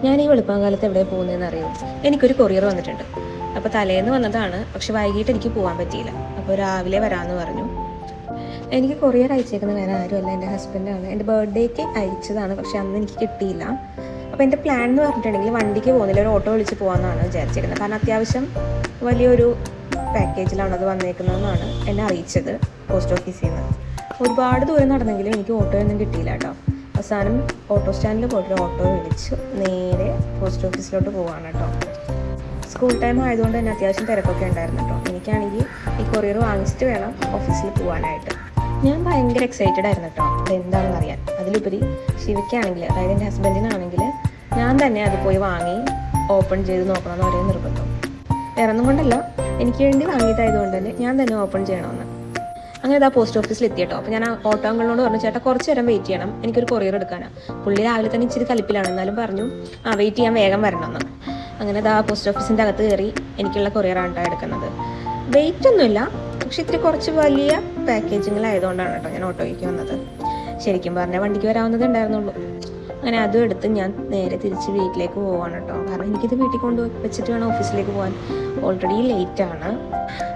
ഞാൻ ഈ വെളുപ്പാങ്കാലത്ത് എവിടെ പോകുന്നതെന്ന് അറിയോ? എനിക്കൊരു കൊറിയർ വന്നിട്ടുണ്ട്. അപ്പോൾ തലേന്ന് വന്നതാണ്, പക്ഷെ വൈകിട്ട് എനിക്ക് പോകാൻ പറ്റിയില്ല. അപ്പോൾ രാവിലെ വരാമെന്ന് പറഞ്ഞു. എനിക്ക് കൊറിയർ അയച്ചേക്കുന്നത് വേറെ ആരുമല്ല, എൻ്റെ ഹസ്ബൻഡാണ്. എൻ്റെ ബർത്ത്ഡേക്ക് അയച്ചതാണ്, പക്ഷെ അന്ന് എനിക്ക് കിട്ടിയില്ല. അപ്പോൾ എൻ്റെ പ്ലാൻ എന്ന് പറഞ്ഞിട്ടുണ്ടെങ്കിൽ വണ്ടിക്ക് പോകുന്നില്ല, ഒരു ഓട്ടോ വിളിച്ച് പോകാമെന്നാണ് വിചാരിച്ചിരുന്നത്. കാരണം അത്യാവശ്യം വലിയൊരു പാക്കേജിലാണ് അത് വന്നേക്കുന്നതെന്നാണ് എന്നെ അറിയിച്ചത് പോസ്റ്റ് ഓഫീസിൽ നിന്ന്. ഒരുപാട് ദൂരം നടന്നെങ്കിലും എനിക്ക് ഓട്ടോയൊന്നും കിട്ടിയില്ല കേട്ടോ. അവസാനം ഓട്ടോ സ്റ്റാൻഡിൽ പോയിട്ട് ഓട്ടോ വിളിച്ച് നേരെ പോസ്റ്റ് ഓഫീസിലോട്ട് പോവാണ് കേട്ടോ. സ്കൂൾ ടൈം ആയതുകൊണ്ട് തന്നെ അത്യാവശ്യം തിരക്കൊക്കെ ഉണ്ടായിരുന്നു കേട്ടോ. എനിക്കാണെങ്കിൽ ഈ കൊറിയർ വാങ്ങിച്ചിട്ട് വേണം ഓഫീസിൽ പോകാനായിട്ട്. ഞാൻ ഭയങ്കര എക്സൈറ്റഡ് ആയിരുന്നു കേട്ടോ, അതെന്താണെന്ന് അറിയാൻ. അതിലുപരി ശിവയ്ക്കാണെങ്കിൽ, അതായത് എൻ്റെ ഹസ്ബൻഡിനാണെങ്കിൽ, ഞാൻ തന്നെ അത് പോയി വാങ്ങി ഓപ്പൺ ചെയ്ത് നോക്കണമെന്ന് ഒരേ നിർബന്ധം. വേറെ ഒന്നും കൊണ്ടല്ല, എനിക്ക് വേണ്ടി വാങ്ങിയതായതുകൊണ്ട് തന്നെ ഞാൻ തന്നെ ഓപ്പൺ ചെയ്യണമെന്ന്. അങ്ങനെ ഇതാ പോസ്റ്റ് ഓഫീസിൽ എത്തിയിട്ടോ. അപ്പോൾ ഞാൻ ഓട്ടോ അങ്കിളിനോട് പറഞ്ഞു, ചേട്ടാ കുറച്ച് നേരം വെയിറ്റ് ചെയ്യണം, എനിക്കൊരു കൊറിയർ എടുക്കാനാണ്. പുള്ളി രാവിലെ തന്നെ ഇച്ചിരി കലിപ്പിലാണ്, എന്നാലും പറഞ്ഞു വെയിറ്റ് ചെയ്യാൻ വേഗം വരണമെന്ന്. അങ്ങനെ ഇതാ പോസ്റ്റ് ഓഫീസിൻ്റെ അകത്ത് കയറി എനിക്കുള്ള കൊറിയറാണ് കേട്ടോ എടുക്കുന്നത്. വെയിറ്റ് ഒന്നുമില്ല, പക്ഷെ ഇത്തിരി കുറച്ച് വലിയ പാക്കേജിങ്ങിലായതുകൊണ്ടാണ് കേട്ടോ ഞാൻ ഓട്ടോയ്ക്ക് വന്നത്. ശരിക്കും പറഞ്ഞാൽ വണ്ടിക്ക് വരാവുന്നതേ ഉണ്ടായിരുന്നുള്ളൂ. അങ്ങനെ അതും എടുത്ത് ഞാൻ നേരെ തിരിച്ച് വീട്ടിലേക്ക് പോവാണ് കേട്ടോ. കാരണം എനിക്കിത് വീട്ടിൽ കൊണ്ട് വെച്ചിട്ട് വേണം ഓഫീസിലേക്ക് പോകാൻ. ഓൾറെഡി ലേറ്റാണ്.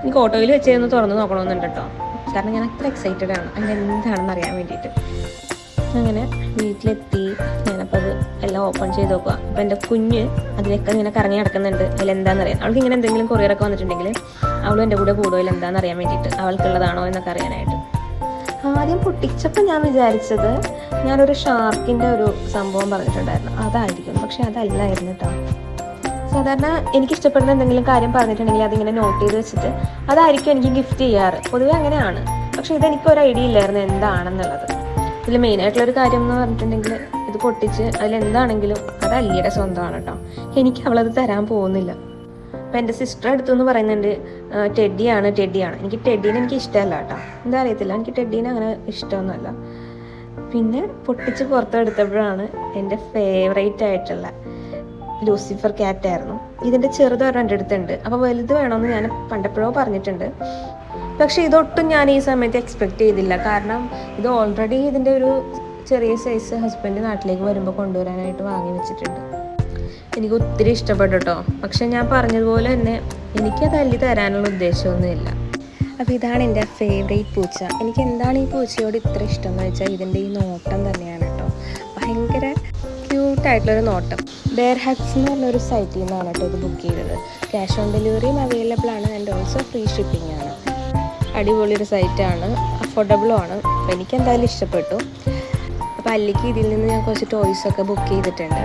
എനിക്ക് ഓട്ടോയിൽ വെച്ചൊന്ന് തുറന്ന് നോക്കണമെന്നുണ്ട് കേട്ടോ. കാരണം ഞാൻ അത്ര എക്സൈറ്റഡ് ആണ് അതിൻ്റെ എന്താണെന്ന് അറിയാൻ വേണ്ടിയിട്ട്. അങ്ങനെ വീട്ടിലെത്തി ഞാനപ്പോൾ അത് എല്ലാം ഓപ്പൺ ചെയ്ത് നോക്കുക. അപ്പോൾ എൻ്റെ കുഞ്ഞ് അതിലൊക്കെ ഇങ്ങനെ കറങ്ങി നടക്കുന്നുണ്ട്. അതിലെന്താണെന്ന് അറിയാം. അവൾക്ക് ഇങ്ങനെ എന്തെങ്കിലും കൊറിയറൊക്കെ വന്നിട്ടുണ്ടെങ്കിൽ അവളും എൻ്റെ കൂടെ കൂടുതൽ എന്താണെന്ന് അറിയാൻ വേണ്ടിയിട്ട്, അവൾക്കുള്ളതാണോ എന്നൊക്കെ അറിയാനായിട്ട്. ആദ്യം പൊട്ടിച്ചപ്പോൾ ഞാൻ വിചാരിച്ചത് ഞാനൊരു ഷാർക്കിൻ്റെ ഒരു സംഭവം പറഞ്ഞിട്ടുണ്ടായിരുന്നു, അതായിരിക്കും. പക്ഷെ അതല്ലായിരുന്നു കേട്ടോ. സാധാരണ എനിക്കിഷ്ടപ്പെടുന്ന എന്തെങ്കിലും കാര്യം പറഞ്ഞിട്ടുണ്ടെങ്കിൽ അതിങ്ങനെ നോട്ട് ചെയ്ത് വെച്ചിട്ട് അതായിരിക്കും എനിക്ക് ഗിഫ്റ്റ് ചെയ്യാറ്. പൊതുവെ അങ്ങനെയാണ്. പക്ഷെ ഇതെനിക്കൊരു ഐഡിയ ഇല്ലായിരുന്നു എന്താണെന്നുള്ളത്. ഇതിൽ മെയിനായിട്ടുള്ളൊരു കാര്യം എന്ന് പറഞ്ഞിട്ടുണ്ടെങ്കിൽ, ഇത് പൊട്ടിച്ച് അതിലെന്താണെങ്കിലും അത് അല്ലിയുടെ സ്വന്തമാണ് കേട്ടോ. എനിക്ക് അവളത് തരാൻ പോകുന്നില്ല. അപ്പോൾ എൻ്റെ സിസ്റ്റർ അടുത്തെന്ന് പറയുന്നുണ്ട് ടെഡിയാണ്. എനിക്ക് ടെഡീനെ എനിക്ക് ഇഷ്ടമല്ല കേട്ടോ, എന്താ അറിയത്തില്ല, എനിക്ക് ടെഡീനെ അങ്ങനെ ഇഷ്ടമൊന്നുമല്ല. പിന്നെ പൊട്ടിച്ച് പുറത്തെടുത്തപ്പോഴാണ് എൻ്റെ ഫേവറേറ്റ് ആയിട്ടുള്ള ലൂസിഫർ ക്യാറ്റായിരുന്നു. ഇതിൻ്റെ ചെറുതൊരെണ്ണം എൻ്റെ അടുത്തുണ്ട്. അപ്പോൾ വലുത് വേണമെന്ന് ഞാൻ പണ്ടെപ്പോഴോ പറഞ്ഞിട്ടുണ്ട്. പക്ഷേ ഇതൊട്ടും ഞാൻ ഈ സമയത്ത് എക്സ്പെക്റ്റ് ചെയ്തില്ല. കാരണം ഇത് ഓൾറെഡി ഇതിൻ്റെ ഒരു ചെറിയ സൈസ് ഹസ്ബൻഡ് നാട്ടിലേക്ക് വരുമ്പോൾ കൊണ്ടുവരാനായിട്ട് വാങ്ങി വെച്ചിട്ടുണ്ട്. എനിക്ക് ഒത്തിരി ഇഷ്ടപ്പെട്ടു കേട്ടോ. പക്ഷെ ഞാൻ പറഞ്ഞതുപോലെ തന്നെ എനിക്കത് അല്ലി തരാനുള്ള ഉദ്ദേശമൊന്നുമില്ല. അപ്പോൾ ഇതാണ് എൻ്റെ ഫേവറേറ്റ് പൂച്ച. എനിക്ക് എന്താണ് ഈ പൂച്ചയോട് ഇത്ര ഇഷ്ടം എന്ന് വെച്ചാൽ ഇതിൻ്റെ ഈ നോട്ടം തന്നെയാണ് കേട്ടോ. ഭയങ്കര ക്യൂട്ടായിട്ടുള്ളൊരു നോട്ടം. ബെയർ ഹഗ്സ് എന്ന് പറഞ്ഞൊരു സൈറ്റിൽ നിന്നാണ് കേട്ടോ ഇത് ബുക്ക് ചെയ്തത്. ക്യാഷ് ഓൺ ഡെലിവറിയും അവൈലബിൾ ആണ്, ആൻഡ് ഓൾസോ ഫ്രീ ഷിപ്പിംഗ് ആണ്. അടിപൊളിയൊരു സൈറ്റാണ്, അഫോർഡബിളും ആണ്. അപ്പോൾ എനിക്കെന്തായാലും ഇഷ്ടപ്പെട്ടു. അപ്പോൾ അല്ലിക്ക് ഇതിൽ നിന്ന് ഞാൻ കുറച്ച് ടോയ്സൊക്കെ ബുക്ക് ചെയ്തിട്ടുണ്ട്.